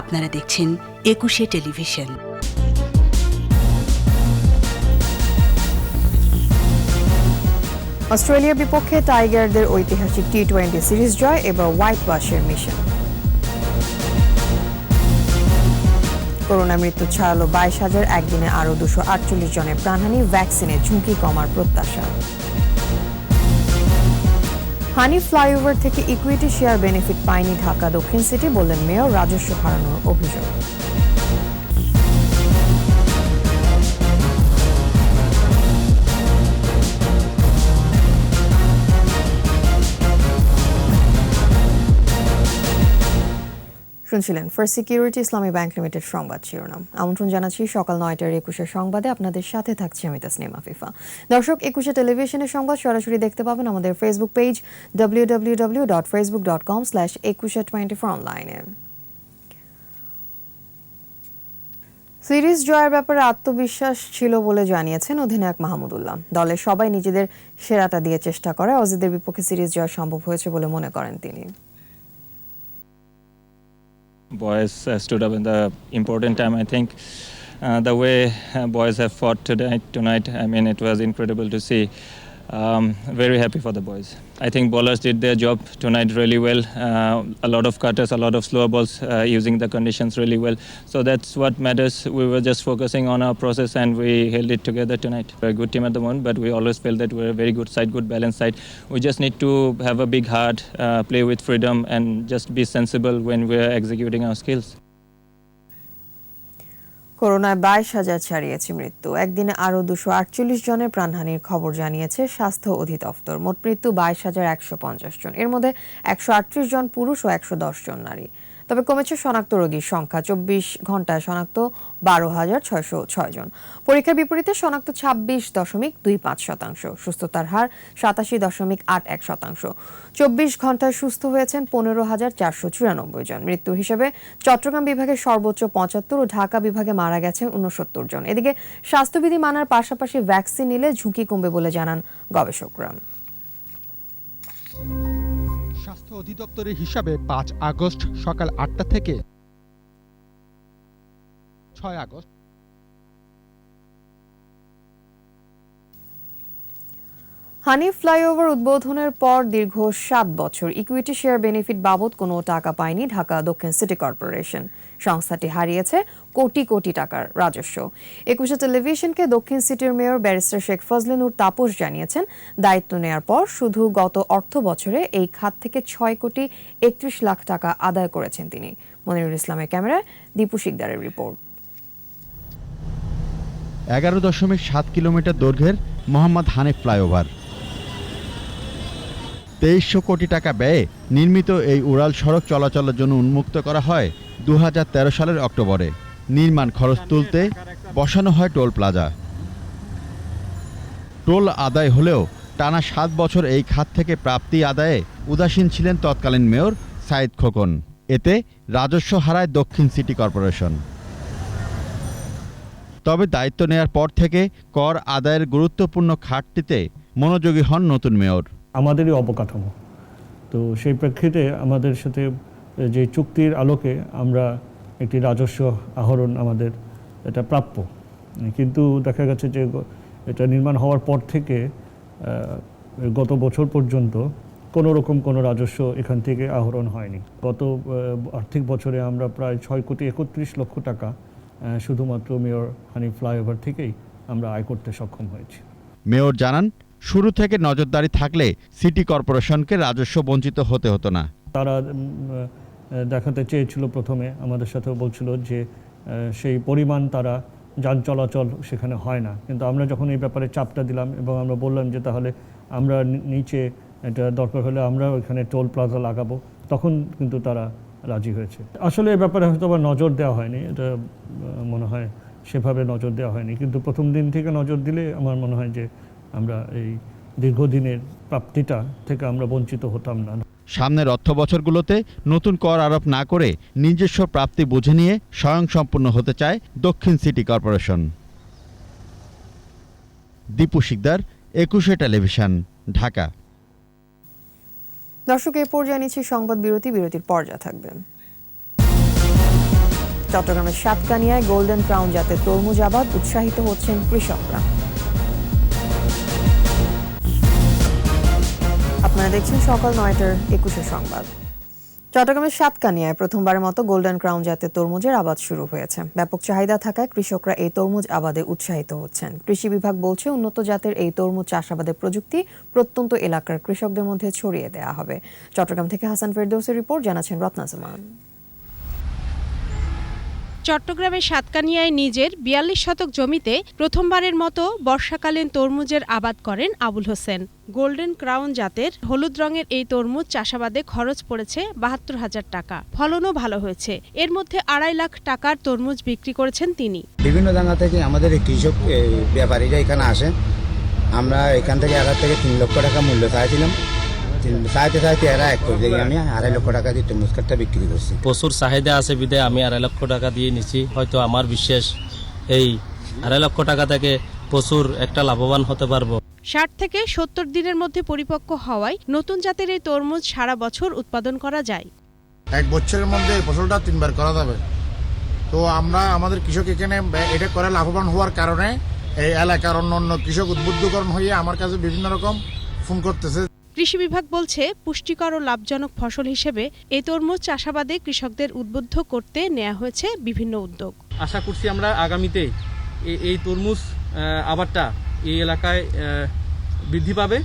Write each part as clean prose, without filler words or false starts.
আপনারা দেখছেন একুশে টেলিভিশন। অস্ট্রেলিয়ার বিপক্ষে টাইগারদের ঐতিহাসিক টি-20 সিরিজ জয় এবার হোয়াইট ওয়াশের মিশন। করোনা মৃত্যু ছাড়ালো 22,000, একদিনে আরও 248 জনের প্রাণহানি, ভ্যাকসিনে ঝুঁকি কমার প্রত্যাশা। হানি ফ্লাইওভার থেকে ইকুইটি শেয়ার বেনিফিট পায়নি ঢাকা দক্ষিণ সিটি, বললেন মেয়র, রাজস্ব হারানোর অভিযোগ। শুনছিলেন ফার্স্ট সিকিউরিটি ইসলামী ব্যাংক লিমিটেড সংবাদ শিরোনাম। আমন্ত্রণ জানাচ্ছি সকাল 9টার 21 সংবাদে। আপনাদের সাথে থাকছি আমি তাসনিম আফিফা। দর্শক, একুশে টেলিভিশনের সংবাদ সরাসরি দেখতে পাবেন আমাদের ফেসবুক পেজ www.facebook.com/ekusha24 অনলাইনে। সিরিজ জয়ের ব্যাপারে আত্মবিশ্বাস ছিল বলে জানিয়েছেন অধিনায়ক মাহমুদুল্লাহ। দলের সবাই নিজেদের সেরাটা দিয়ে চেষ্টা করে অজিদের বিপক্ষে সিরিজ জয় সম্ভব হয়েছে বলে মনে করেন তিনি। Boys stood up in the important time. I think the way boys have fought tonight, I mean, it was incredible to see. Very happy for the boys. I think bowlers did their job tonight really well. A lot of cutters, a lot of slower balls, using the conditions really well. So that's what matters. We were just focusing on our process and we held it together tonight. We're a good team at the moment, but we always felt that we're a very good side, good balanced side. We just need to have a big heart, play with freedom and just be sensible when we're executing our skills. করোনায় 22,000 ছাড়িয়েছে মৃত্যু, একদিনে আরও 248 জনের প্রাণহানির খবর জানিয়েছে স্বাস্থ্য অধিদপ্তর। মোট মৃত্যু 22,150 জন, এর মধ্যে 138 জন পুরুষ ও 110 জন নারী। তবে কমেছে শনাক্ত রোগীর সংখ্যা, 24 ঘন্টায় শনাক্ত 12,606 জন। পরীক্ষার বিপরীতে শনাক্ত 26.25%, সুস্থতার হার 87.81%। 24 ঘন্টায় সুস্থ হয়েছেন 15,494 জন। মৃত্যুর হিসেবে চট্টগ্রাম বিভাগে সর্বোচ্চ 75 ও ঢাকা বিভাগে মারা গেছেন 69 জন। এদিকে স্বাস্থ্যবিধি মানার পাশাপাশি ভ্যাকসিন নিলে ঝুঁকি কমবে বলে জানান গবেষকরা। স্বাস্থ্য অধিদপ্তরের হিসাবে 5 আগস্ট সকাল 8টা থেকে 6 আগস্ট হানি ফ্লাইওভার উদ্বোধনের পর দীর্ঘ 7 বছর ইকুইটি শেয়ার বেনিফিট বাবদ কোনো টাকা পায়নি ঢাকা দক্ষিণ সিটি কর্পোরেশন। সংস্থাটি হারিয়েছে কোটি কোটি টাকার রাজস্ব। একুশে টেলিভিশনকে দক্ষিণ সিটির মেয়র ব্যারিস্টার শেখ ফজলে নূর তাপস জানিয়েছেন, দায়িত্ব নেয়ার পর শুধু গত অর্থ বছরে এই খাত থেকে 6,31 লাখ টাকা আদায় করেছেন তিনি। মনিরুল ইসলামের ক্যামেরায় দীপু শিকদারের রিপোর্ট। 11.7 কিলোমিটার দৈর্ঘ্যের মোহাম্মদ হানিফ ফ্লাইওভার, 2300 কোটি টাকা ব্যয়ে নির্মিত এই উড়াল সড়ক চলাচলের জন্য উন্মুক্ত করা হয় 2013 সালের অক্টোবরে। নির্মাণ খরচ তুলতে বসানো হয় টোল প্লাজা। টোল আদায় হলেও টানা 7 বছর এই খাত থেকে প্রাপ্তি আদায়ে উদাসীন ছিলেন তৎকালীন মেয়র সাইদ খোকন। এতে রাজস্ব হারায় দক্ষিণ সিটি কর্পোরেশন। তবে দায়িত্ব নেয়ার পর থেকে কর আদায়ের গুরুত্বপূর্ণ খাতটিতে মনোযোগী হন নতুন মেয়র। আমাদেরই অবকাঠামো, তো সেই প্রেক্ষিতে আমাদের সাথে যে চুক্তির আলোকে আমরা একটি রাজস্ব আহরণ আমাদের এটা প্রাপ্য, কিন্তু দেখা গেছে যে এটা নির্মাণ হওয়ার পর থেকে গত বছর পর্যন্ত কোনো রকম কোনো রাজস্ব এখান থেকে আহরণ হয়নি। গত আর্থিক বছরে আমরা প্রায় 6,31 লক্ষ টাকা শুধুমাত্র মেয়র হানি ফ্লাইওভার থেকেই আমরা আয় করতে সক্ষম হয়েছি। মেয়র জানান, শুরু থেকে নজরদারি থাকলে সিটি কর্পোরেশনকে রাজস্ব বঞ্চিত হতে হতো না। তারা দেখাতে চেয়েছিল, প্রথমে আমাদের সাথেও বলছিল যে সেই পরিমাণ তারা যান চলাচল সেখানে হয় না, কিন্তু আমরা যখন এই ব্যাপারে চাপটা দিলাম এবং আমরা বললাম যে তাহলে আমরা নিচে এটা দরকার হলে আমরা ওইখানে টোল প্লাজা লাগাবো, তখন কিন্তু তারা রাজি হয়েছে। আসলে এই ব্যাপারে হয়তো বা নজর দেওয়া হয়নি, এটা মনে হয় সেভাবে নজর দেওয়া হয়নি, কিন্তু প্রথম দিন থেকে নজর দিলে আমার মনে হয় যে আমরা এই দীর্ঘদিনের প্রাপ্তিটা থেকে আমরা বঞ্চিত হতাম না। সামনের অর্থ বছরগুলোতে নতুন কর আরোপ না করে নিজস্ব প্রাপ্তি বুঝে নিয়ে স্বয়ংসম্পূর্ণ হতে চায় দক্ষিণ সিটি কর্পোরেশন। দীপু শিকদার, একুশে টেলিভিশন, ঢাকা। দর্শক, এই পর্যায়ে নিচ্ছি সংবাদ বিরতির পর যা থাকবে। চট্টগ্রামের সাতকানিয়ায় গোল্ডেন ক্রাউন জাতের তরমুজ আবাদ উৎসাহিত হচ্ছেন কৃষকরা। আপনারা দেখছেন সকাল 9টার 21 সংবাদ। চট্টগ্রামের সাতকানিয়ায় প্রথমবারের মতো গোল্ডেন ক্রাউন জাতের তরমুজের আবাদ শুরু হয়েছে। ব্যাপক চাহিদা থাকায় কৃষকরা এই তরমুজ আবাদে উৎসাহিত হচ্ছেন। কৃষি বিভাগ বলছে উন্নত জাতের এই তরমুজ চাষাবাদের প্রযুক্তি প্রত্যন্ত এলাকার কৃষকদের মধ্যে ছড়িয়ে দেওয়া হবে। চট্টগ্রাম থেকে হাসান ফেরদৌসের রিপোর্ট, জানাচ্ছেন রত্না জামান। চট্টগ্রামের সাতকানিয়ায় নিজের ৪২ শতক জমিতে প্রথমবারের মতো বর্ষাকালীন তরমুজের আবাদ করেন আবুল হোসেন। গোল্ডেন ক্রাউন জাতের হলুদ রঙের এই তরমুজ চাষাবাদে খরচ পড়েছে ৭২,০০০ টাকা। ফলনও ভালো হয়েছে। এর মধ্যে ২.৫ লাখ টাকার তরমুজ বিক্রি করেছেন তিনি। বিভিন্ন জায়গা থেকে আমাদের কৃষক ব্যাপারীরা এখানে আসেন। আমরা এখান থেকে ৩ লক্ষ টাকা মূল্য চাইছিলাম। চাইতে এরা এক করে দিয়ে আমি ২.৫ লক্ষ টাকা দিয়ে তরমুজ কাঠটা বিক্রি করছি। প্রচুর চাহিদা আছে বিধায় আমি ২.৫ লক্ষ টাকা দিয়ে নিচ্ছি। হয়তো আমার বিশ্বাস এই ২.৫ লক্ষ টাকা থেকে প্রচুর একটা লাভবান হতে পারবো। ৬০ থেকে ৭০ দিনের মধ্যে পরিপক্ক হওয়ায় নতুন জাতের এই তরমুজ সারা বছর উৎপাদন করা যায়। এক বছরের মধ্যে ফসলটা ৩ বার করা যাবে। তো আমরা আমাদের কৃষক এখানে এটা করে লাভবান হওয়ার কারণে এই এলাকার অন্য কৃষক উদ্বুদ্ধকরণ হয়ে আমার কাছে বিভিন্ন রকম ফোন করতেছে। কৃষি বিভাগ বলছে পুষ্টিকর ও লাভজনক ফসল হিসেবে এই তরমুজ চাষাবাদে কৃষকদের উদ্বুদ্ধ করতে নেওয়া হয়েছে বিভিন্ন উদ্যোগ। আশা করছি আমরা আগামীতে এই তরমুজ আবাদটা এই এলাকায় বৃদ্ধি পাবে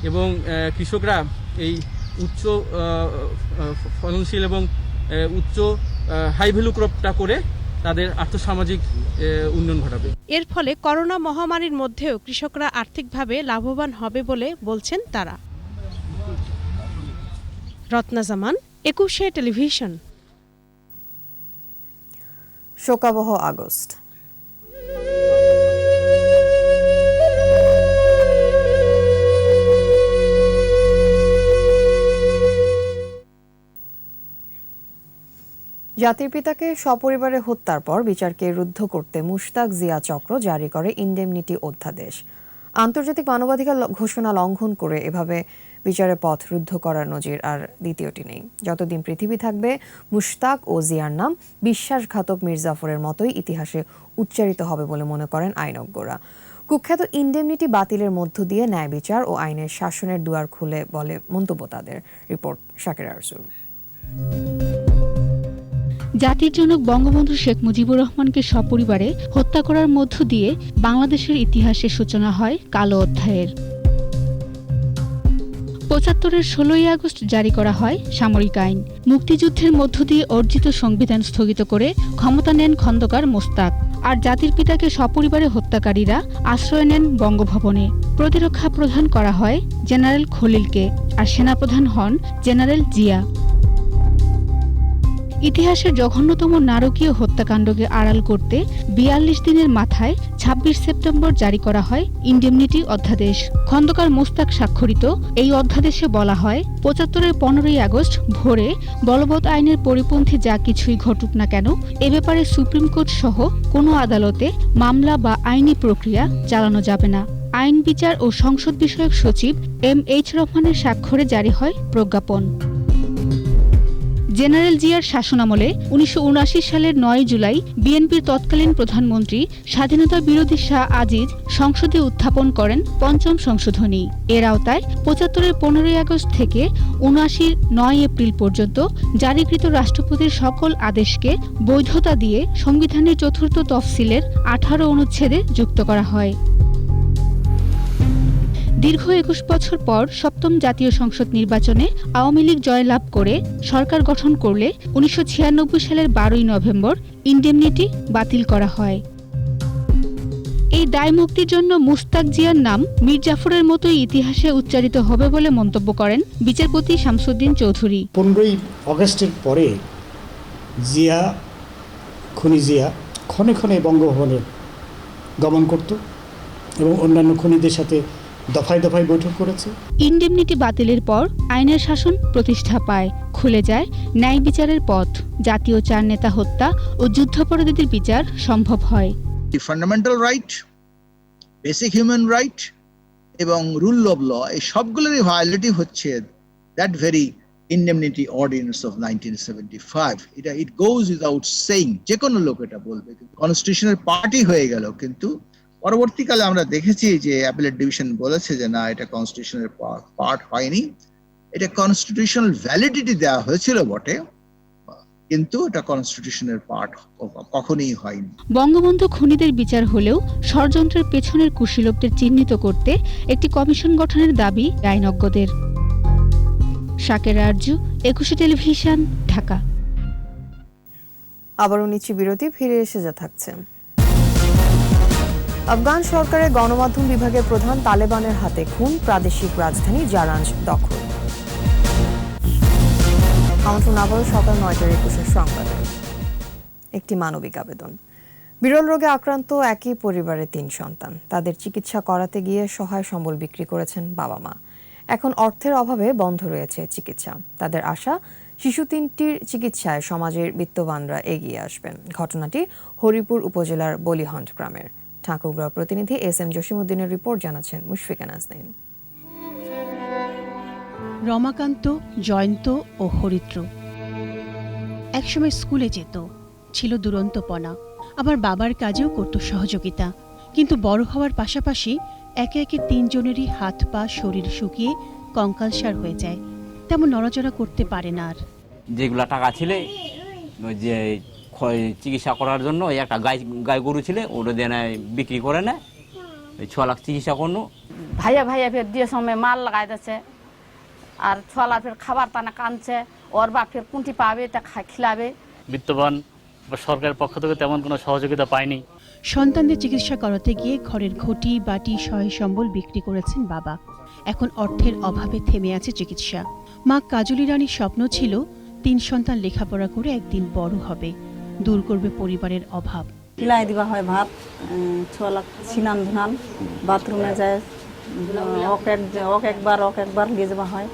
এবং কৃষকরা এই উচ্চ ফলনশীল এবং উচ্চ হাই ভ্যালু ক্রপটা করে তাদের আর্থসামাজিক উন্নয়ন ঘটাবে। এর ফলে করোনা মহামারীর মধ্যেও কৃষকরা আর্থিকভাবে লাভবান হবে বলে বলছেন তারা। রত্না জামান, ২১ টেলিভিশন। শোকাবহ আগস্ট। জাতির পিতাকে সপরিবারে হত্যার পর বিচারকে রুদ্ধ করতে মুশতাক জিয়া চক্র জারি করে ইনডেমনিটি অধ্যাদেশ। আন্তর্জাতিক মানবাধিকার ঘোষণা লঙ্ঘন করে এভাবে বিচারের পথ রুদ্ধ করার নজির আর দ্বিতীয়টি নেই। যতদিন পৃথিবী থাকবে মুশতাক ও জিয়ার নাম বিশ্বাসঘাতক মীর জাফরের মতোই ইতিহাসে উচ্চারিত হবে বলে মনে করেন আইনজ্ঞরা। কুখ্যাত ইনডেমনিটি বাতিলের মধ্য দিয়ে ন্যায় বিচার ও আইনের শাসনের দুয়ার খুলে বলে মন্তব্য তাদের। রিপোর্ট শাকির আরজু। জাতির জনক বঙ্গবন্ধু শেখ মুজিবুর রহমানকে সপরিবারে হত্যা করার মধ্য দিয়ে বাংলাদেশের ইতিহাসের সূচনা হয় কালো অধ্যায়ের। ৭৫-এর ১৬ই আগস্ট জারি করা হয় সামরিক আইন। মুক্তিযুদ্ধের মধ্য দিয়ে অর্জিত সংবিধান স্থগিত করে ক্ষমতা নেন খন্দকার মোস্তাক। আর জাতির পিতাকে সপরিবারে হত্যাকারীরা আশ্রয় নেন বঙ্গভবনে। প্রতিরক্ষা প্রধান করা হয় জেনারেল খলিলকে, আর সেনাপ্রধান হন জেনারেল জিয়া। ইতিহাসের জঘন্যতম নারকীয় হত্যাকাণ্ডকে আড়াল করতে ৪২ দিনের মাথায় ২৬ সেপ্টেম্বর জারি করা হয় ইনডেমনিটি অধ্যাদেশ। খন্দকার মোস্তাক স্বাক্ষরিত এই অধ্যাদেশে বলা হয় ৭৫-এর ১৫ই আগস্ট ভোরে বলবৎ আইনের পরিপন্থী যা কিছুই ঘটুক না কেন এ ব্যাপারে সুপ্রিম কোর্ট সহ কোনো আদালতে মামলা বা আইনি প্রক্রিয়া চালানো যাবে না। আইন বিচার ও সংসদ বিষয়ক সচিব MH রহমানের স্বাক্ষরে জারি হয় প্রজ্ঞাপন। জেনারেল জিয়ার শাসনামলে ১৯৭৯ সালের ৯ জুলাই বিএনপির তৎকালীন প্রধানমন্ত্রী স্বাধীনতা বিরোধী শাহ আজিজ সংসদে উত্থাপন করেন পঞ্চম সংশোধনী। এর আওতায় ৭৫-এর ১৫ই আগস্ট থেকে ৭৯-র ৯ এপ্রিল পর্যন্ত জারিকৃত রাষ্ট্রপতির সকল আদেশকে বৈধতা দিয়ে সংবিধানের চতুর্থ তফসিলের ১৮ অনুচ্ছেদে যুক্ত করা হয়। দীর্ঘ ২১ বছর পর সপ্তম জাতীয় সংসদ নির্বাচনে আওয়ামী লীগ জয়লাভ করে সরকার গঠন করলে ১৯৯৬ সালের ১২ই নভেম্বর ইনডেমনিটি বাতিল করা হয়। এই দায় মুক্তির জন্য মুশতাক জিয়ার নাম মীর জাফরের মতোই ইতিহাসে উচ্চারিত হবে বলে মন্তব্য করেন বিচারপতি শামসুদ্দিন চৌধুরী। ১৫ই আগস্টের পরে খুনি জিয়া ক্ষণে ক্ষণে বঙ্গভবনে গমন করত এবং অন্যান্য খুনিদের সাথে দফায় দফায় বৈঠক করেছে। ইনডেমনিটি বাতিলের পর আইনের শাসন প্রতিষ্ঠা পায়, খুলে যায় ন্যায় বিচারের পথ। জাতীয় ৪ নেতা হত্যা ও যুদ্ধাপরাধীদের বিচার সম্ভব হয়। Fundamental right, basic human right এবং রুল অফ ল এই সবগুলোরই ভায়োলেটিভ হচ্ছে that very indemnity ordinance of 1975. It goes without saying, যে কোনো লোক এটা বলবে, কনস্টিটিউশনাল পার্টি হয়ে গেল, কিন্তু পরবর্তীকালে আমরা দেখেছি যে অ্যাপিলেট ডিভিশন বলেছে যে না, এটা কনস্টিটিউশনাল পার্ট হয়নি, এটা কনস্টিটিউশনাল ভ্যালিডিটি দেওয়া হয়েছিল বটে, কিন্তু এটা কনস্টিটিউশনের পার্ট কখনোই হয়নি। বঙ্গবন্ধু খুনিদের বিচার হলেও ষড়যন্ত্রের পেছনের কুশীলবদের চিহ্নিত করতে একটি কমিশন গঠনের দাবি আইনজ্ঞদের। শাকের আরজু, একুশে টেলিভিশন, ঢাকা। আবারও নিচ্ছি বিরতি, ফিরে এসে যা থাকছে। আফগান সরকারের গণমাধ্যম বিভাগের প্রধান তালেবানের হাতে খুন, প্রাদেশিক রাজধানী জারাঞ্জ দখল। আমন্ত্রণ আবারও সকাল 9:21 সংবাদে। একটি মানবিক আবেদন। বিরল রোগে আক্রান্ত একই পরিবারের 3 সন্তান, তাদের চিকিৎসা করাতে গিয়ে সহায় সম্বল বিক্রি করেছেন বাবা মা। এখন অর্থের অভাবে বন্ধ রয়েছে চিকিৎসা। তাদের আশা, শিশু 3টির চিকিৎসায় সমাজের বিত্তবানরা এগিয়ে আসবেন। ঘটনাটি হরিপুর উপজেলার বলিহন্ট গ্রামের। ঠাকুরগাঁও প্রতিনিধি SM জসিমউদ্দিনের রিপোর্ট, জানাচ্ছেন মুশফিকা নাজনীন। রমাকান্ত, জয়ন্ত ও হরিত্র একসময় স্কুলে যেত, ছিল দুরন্তপনা, আবার বাবার কাজেও করত সহযোগিতা। কিন্তু বড় হওয়ার পাশাপাশি একে একে 3 জনেরই হাত পা শরীর শুকিয়ে কঙ্কালসার হয়ে যায়, তেমন নড়াচড়া করতে পারে না আর। যেগুলা টাকা ছিল যে চিকিৎসা করার জন্য, ওই একটা গাই গরু ছিল, ওটা দিয়ে বিক্রি করে নেয়, 6 লাখ চিকিৎসা করল। ভাইয়া ভাইয়া ফের দিয়ে সময় মাল লাগাই দিচ্ছে, আর ছলা ফের খাবার টানা কানছে, ওর বাপ ফের কুন্টি পাবে, তা খিলাবে। বিত্তবান বা সরকারের পক্ষ থেকে তেমন কোনো সহযোগিতা পায়নি। সন্তানদের চিকিৎসা করাতে গিয়ে ঘরের ঘটি বাটি সহায় সম্বল বিক্রি করেছেন বাবা। এখন অর্থের অভাবে থেমে আছে চিকিৎসা। মা কাজলি রানীর স্বপ্ন ছিল 3 সন্তান লেখাপড়া করে একদিন বড় হবে, দূর করবে পরিবারের অভাব। খিলাই দিবা হয় ভাত, 6 লাখ সিনান ধুনান, বাথরুমে যায় ওক একবার নিয়ে যাওয়া হয়,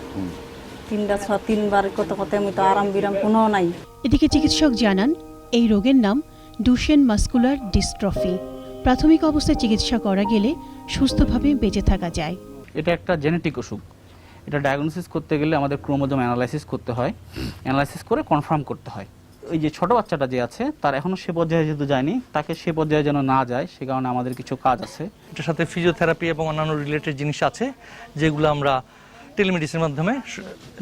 3বার কত আমি তো আরাম বিরাম কোনো নাই। এদিকে চিকিৎসক জানান, এই রোগের নাম ডুশেন মাস্কুলার ডিস্ট্রফি। প্রাথমিক অবস্থায় চিকিৎসা করা গেলে সুস্থভাবে বেঁচে থাকা যায়। এটা একটা জেনেটিক অসুখ। এটা ডায়াগনোসিস করতে গেলে আমাদের ক্রোমোজোম অ্যানালাইসিস করতে হয়, অ্যানালাইসিস করে কনফার্ম করতে হয়। ওই যে ছোট বাচ্চাটা যে আছে, তার এখনো সে পর্যায়ে যেহেতু যায়নি, তাকে সে পর্যায়ে যেন না যায়, সে কারণে আমাদের কিছু কাজ আছে। এটার সাথে ফিজিওথেরাপি এবং অন্যান্য রিলেটেড জিনিস আছে, যেগুলো আমরা টেলিমেডিসিনের মাধ্যমে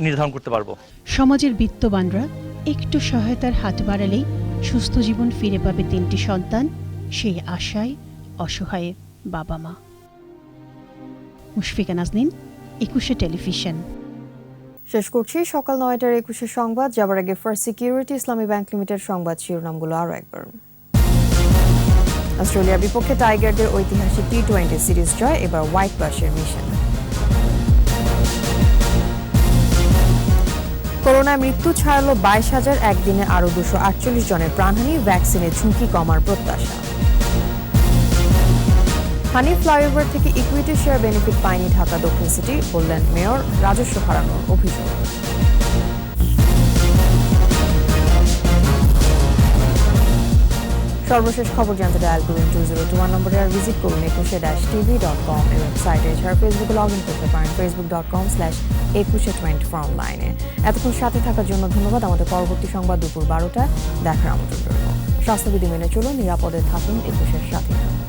নির্ধারণ করতে পারবো। সমাজের বিত্তবানরা একটু সহায়তার হাত বাড়ালেই সুস্থ জীবন ফিরে পাবে 3টি সন্তান, সেই আশায় অসহায় বাবা মা। মুশফিকা নাজনীন, একুশে টেলিভিশন। শেষ করছি সকাল 9:21 সংবাদ। যাবার আগে ফার্স্ট সিকিউরিটি ইসলামী ব্যাংক লিমিটেড সংবাদ শিরোনামগুলো আরও একবার। অস্ট্রেলিয়ার বিপক্ষে টাইগারদের ঐতিহাসিক T20 সিরিজ জয়, এবার হোয়াইট ওয়াশের মিশন। করোনায় মৃত্যু ছাড়ালো 22,000, একদিনে আরও 248 জনের প্রাণহানি, ভ্যাকসিনের ঝুঁকি কমার প্রত্যাশা। হানি ফ্লাইওভার থেকে ইকুইটি শেয়ার বেনিফিট পায়নি ঢাকা দক্ষিণ সিটি, বললেন মেয়র, রাজস্ব হারানোর অভিযোগ। সর্বশেষ খবর জানতে ডায়াল করুন 2021 নম্বরে, আর ভিজিট করুন ekushe-tv.com এই ওয়েবসাইটে। এছাড়া ফেসবুকে লগ ইন করতে পারেন facebook.com/ekushe24 অনলাইনে। এতক্ষণ সাথে থাকার জন্য ধন্যবাদ। আমাদের পরবর্তী সংবাদ দুপুর 12টায় দেখার আমন্ত্রণ রইল। স্বাস্থ্যবিধি মেনে চলুন, নিরাপদে থাকুন, একুশের সাথে থাকুন।